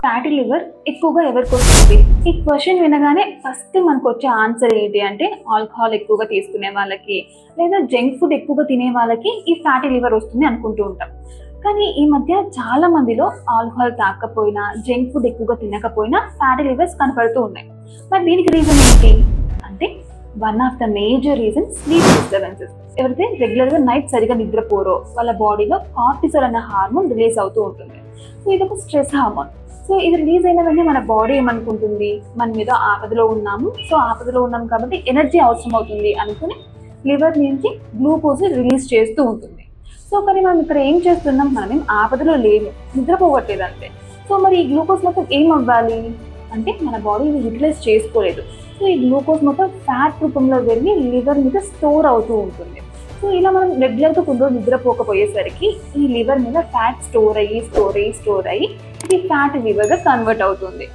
Fatty liver ఎక్కువగా ఎవరికి వస్తుంది? ఈ క్వశ్చన్ వినగానే ఫస్ట్ మనకు వచ్చే ఆన్సర్ ఏంటి అంటే ఆల్కహాల్ ఎక్కువగా తీసుకునే వాళ్ళకి లేదా జంక్ ఫుడ్ ఎక్కువగా తినే వాళ్ళకి ఈ ఫ్యాటీ లివర్ వస్తుంది అనుకుంటూ ఉంటాం. కానీ ఈ మధ్య చాలా మందిలో ఆల్కహాల్ తాగకపోయినా జంక్ ఫుడ్ ఎక్కువగా తినకపోయినా ఫ్యాటీ లివర్స్ కనపడుతూ ఉన్నాయి. మరి దీనికి రీజన్ ఏంటి అంటే one of the major reason sleep disturbances. ఎవరైతే రెగ్యులర్గా నైట్ సరిగా నిద్రపోరో వాళ్ళ బాడీలో కార్టిసోల్ అనే హార్మోన్ రిలీజ్ అవుతూ ఉంటుంది. సో ఇది ఒక స్ట్రెస్ హార్మోన్. సో ఇది రిలీజ్ అయిన వెంటనే మన బాడీ ఏమనుకుంటుంది, మన మీద ఆపదలో ఉన్నాము, సో ఆపదలో ఉన్నాము కాబట్టి ఎనర్జీ అవసరం అవుతుంది అనుకుని లివర్ నుంచి గ్లూకోజ్ రిలీజ్ చేస్తూ ఉంటుంది. సో కానీ మనం ఇక్కడ ఏం చేస్తున్నాం, మనం ఏం ఆపదలో లేము, నిద్రపోవట్లేదు అంతే. సో మరి ఈ గ్లూకోజ్ మొత్తం ఏం అవ్వాలి అంటే మన బాడీ యూటిలైజ్ చేసుకోలేదు. సో ఈ గ్లూకోజ్ మొత్తం ఫ్యాట్ రూపంలో వెళ్ళి లివర్ మీద స్టోర్ అవుతూ ఉంటుంది. సో ఇలా మనం రెగ్యులర్గా కొన్ని రోజులు నిద్రపోకపోయేసరికి ఈ లివర్ మీద ఫ్యాట్ స్టోర్ అయ్యి ఇది ఫ్యాట్ లివర్గా కన్వర్ట్ అవుతుంది.